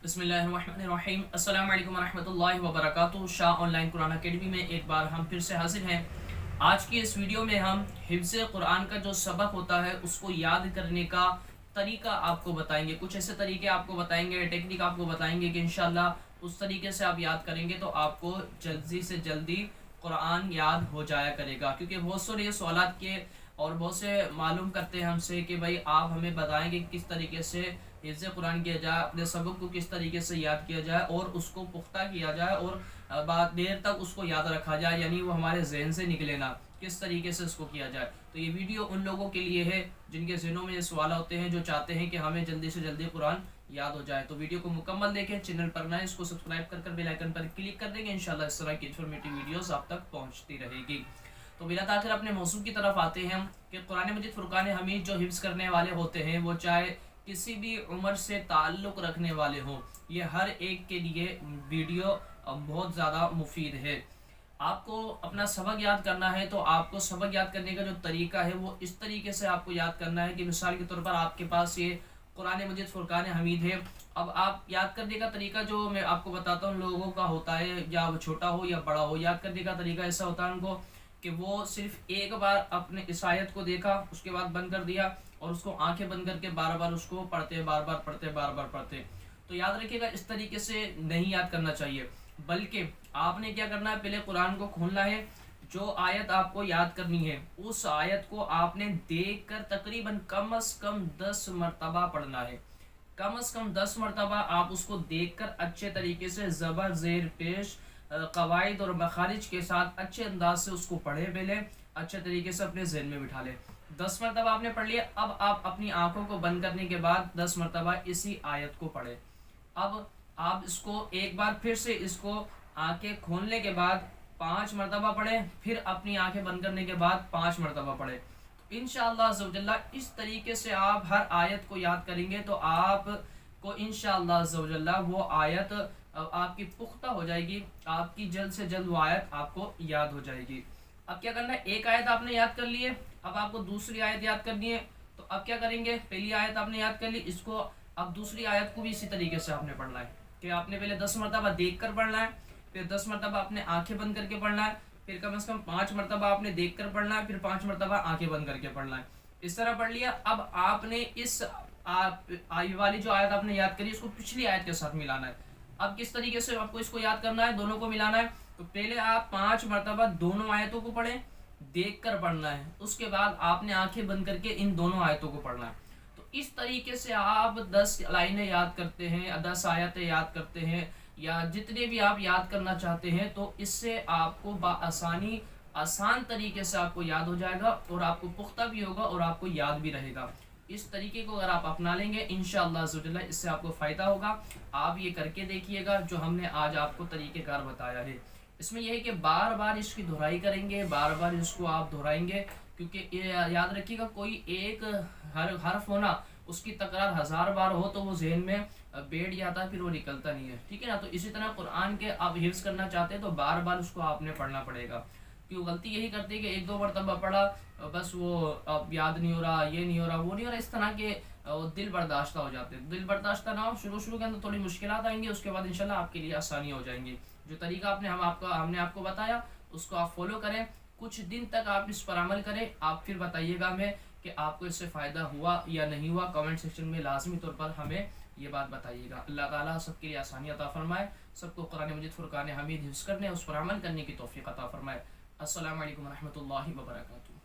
بسم اللہ الرحمن الرحیم۔ السلام علیکم ورحمۃ اللہ وبرکاتہ۔ شاہ آن لائن قرآن اکیڈمی میں ایک بار ہم پھر سے حاضر ہیں۔ آج کی اس ویڈیو میں ہم حفظ قرآن کا جو سبق ہوتا ہے اس کو یاد کرنے کا طریقہ آپ کو بتائیں گے۔ کچھ ایسے طریقے آپ کو بتائیں گے، ٹیکنیک آپ کو بتائیں گے کہ انشاءاللہ اس طریقے سے آپ یاد کریں گے تو آپ کو جلدی سے جلدی قرآن یاد ہو جایا کرے گا۔ کیونکہ بہت سارے سوالات کے اور بہت سے معلوم کرتے ہیں ہم سے کہ بھائی آپ ہمیں بتائیں کہ کس طریقے سے حفظ قرآن کیا جائے، اپنے سبق کو کس طریقے سے یاد کیا جائے اور اس کو پختہ کیا جائے اور بعد دیر تک اس کو یاد رکھا جائے، یعنی وہ ہمارے ذہن سے نکلے نہ، کس طریقے سے اس کو کیا جائے۔ تو یہ ویڈیو ان لوگوں کے لیے ہے جن کے ذہنوں میں یہ سوال ہوتے ہیں، جو چاہتے ہیں کہ ہمیں جلدی سے جلدی قرآن یاد ہو جائے۔ تو ویڈیو کو مکمل دیکھیں، چینل پر نئے اس کو سبسکرائب کر بیل آئیکن پر کلک کر دیں گے، انشاءاللہ اس طرح کی انفارمیٹیو ویڈیوز آپ تک پہنچتی رہے گی۔ تو بلا تاخیر اپنے موضوع کی طرف آتے ہیں کہ قرآن مجید فرقان حمید جو حفظ کرنے والے ہوتے ہیں وہ چاہے کسی بھی عمر سے تعلق رکھنے والے ہوں، یہ ہر ایک کے لیے ویڈیو بہت زیادہ مفید ہے۔ آپ کو اپنا سبق یاد کرنا ہے تو آپ کو سبق یاد کرنے کا جو طریقہ ہے وہ اس طریقے سے آپ کو یاد کرنا ہے کہ مثال کے طور پر آپ کے پاس یہ قرآن مجید فرقان حمید ہے۔ اب آپ یاد کرنے کا طریقہ جو میں آپ کو بتاتا ہوں لوگوں کا ہوتا ہے، یا وہ چھوٹا ہو یا بڑا ہو، یاد کرنے کا طریقہ ایسا ہوتا ہے ان کو کہ وہ صرف ایک بار اپنے اس آیت کو دیکھا، اس کے بعد بند کر دیا اور اس کو آنکھیں بند کر کے بار بار اس کو پڑھتے، بار بار پڑھتے۔ تو یاد رکھیے گا اس طریقے سے نہیں یاد کرنا چاہیے، بلکہ آپ نے کیا کرنا ہے، پہلے قرآن کو کھولنا ہے، جو آیت آپ کو یاد کرنی ہے اس آیت کو آپ نے دیکھ کر تقریباً کم از کم 10 مرتبہ پڑھنا ہے۔ کم از کم 10 مرتبہ آپ اس کو دیکھ کر اچھے طریقے سے زبر زیر پیش قواعد اور مخارج کے ساتھ اچھے انداز سے اس کو پڑھے، پہلے اچھے طریقے سے اپنے ذہن میں بٹھا لے۔ 10 مرتبہ آپ نے پڑھ لیا، اب آپ اپنی آنکھوں کو بند کرنے کے بعد 10 مرتبہ اسی آیت کو پڑھے۔ اب آپ اس کو ایک بار پھر سے اس کو آنکھیں کھولنے کے بعد 5 مرتبہ پڑھیں، پھر اپنی آنکھیں بند کرنے کے بعد 5 مرتبہ پڑھیں۔ انشاءاللہ عزوجل اس طریقے سے آپ ہر آیت کو یاد کریں گے تو آپ کو انشاءاللہ عزوجل وہ آیت آپ کی پختہ ہو جائے گی، آپ کی جلد سے جلد وہ آیت آپ کو یاد ہو جائے گی۔ اب کیا کرنا ہے، ایک آیت آپ نے یاد کر لی ہے، اب آپ کو دوسری آیت یاد کرنی ہے۔ تو اب کیا کریں گے، پہلی آیت آپ نے یاد کر لی، اس کو اب دوسری آیت کو بھی اسی طریقے سے آپ نے پڑھنا ہے کہ آپ نے پہلے 10 مرتبہ دیکھ کر پڑھنا ہے، پھر 10 مرتبہ آپ نے آنکھیں بند کر کے پڑھنا ہے، پھر کم از کم 5 مرتبہ آپ نے دیکھ کر پڑھنا ہے، پھر 5 مرتبہ آنکھیں بند کر کے پڑھنا ہے۔ اس طرح پڑھ لیا، اب آپ نے اس والی جو آیت آپ نے یاد کری اس کو پچھلی آیت کے ساتھ ملانا ہے۔ اب کس طریقے سے آپ کو اس کو یاد کرنا ہے، دونوں کو ملانا ہے۔ تو پہلے آپ 5 مرتبہ دونوں آیتوں کو پڑھیں، دیکھ کر پڑھنا ہے، اس کے بعد آپ نے آنکھیں بند کر کے ان دونوں آیتوں کو پڑھنا ہے۔ تو اس طریقے سے آپ 10 لائنیں یاد کرتے ہیں، 10 آیتیں یاد کرتے ہیں، یا جتنے بھی آپ یاد کرنا چاہتے ہیں، تو اس سے آپ کو بآسانی آسان طریقے سے آپ کو یاد ہو جائے گا اور آپ کو پختہ بھی ہوگا اور آپ کو یاد بھی رہے گا۔ اس طریقے کو اگر آپ اپنا لیں گے انشاءاللہ عزوجل اس سے آپ کو فائدہ ہوگا۔ آپ یہ کر کے دیکھیے گا جو ہم نے آج آپ کو طریقہ کار بتایا ہے۔ اس میں یہ ہے کہ بار بار اس کی دہرائی کریں گے، بار بار اس کو آپ دہرائیں گے، کیونکہ یاد رکھیے گا کوئی ایک حرف ہونا اس کی تکرار 1000 بار ہو تو وہ ذہن میں بیٹھ جاتا ہے، پھر وہ نکلتا نہیں ہے، ٹھیک ہے نا۔ تو اسی طرح قرآن کے آپ حفظ کرنا چاہتے ہیں تو بار بار اس کو آپ نے پڑھنا پڑے گا۔ کیوں غلطی یہی کرتے ہیں کہ ایک دو مرتبہ پڑھا بس وہ اب یاد نہیں ہو رہا، یہ نہیں ہو رہا، وہ نہیں ہو رہا، اس طرح کے دل برداشتہ ہو جاتے ہیں۔ دل برداشتہ نہ ہو، شروع کے اندر تھوڑی مشکلات آئیں گی، اس کے بعد انشاءاللہ آپ کے لیے آسانی ہو جائیں گی۔ جو طریقہ ہم نے آپ کو بتایا اس کو آپ فالو کریں، کچھ دن تک آپ اس پر عمل کریں، آپ پھر بتائیے گا ہمیں کہ آپ کو اس سے فائدہ ہوا یا نہیں ہوا، کمنٹ سیکشن میں لازمی طور پر ہمیں یہ بات بتائیے گا۔ اللہ تعالیٰ سب کے لیے آسانی عطا فرمائے، سب کو قرآن مجید فرقان حمید حفظ کرنے، اس پر عمل کرنے کی توفیق عطا فرمائے۔ السلام علیکم ورحمۃ اللہ وبرکاتہ۔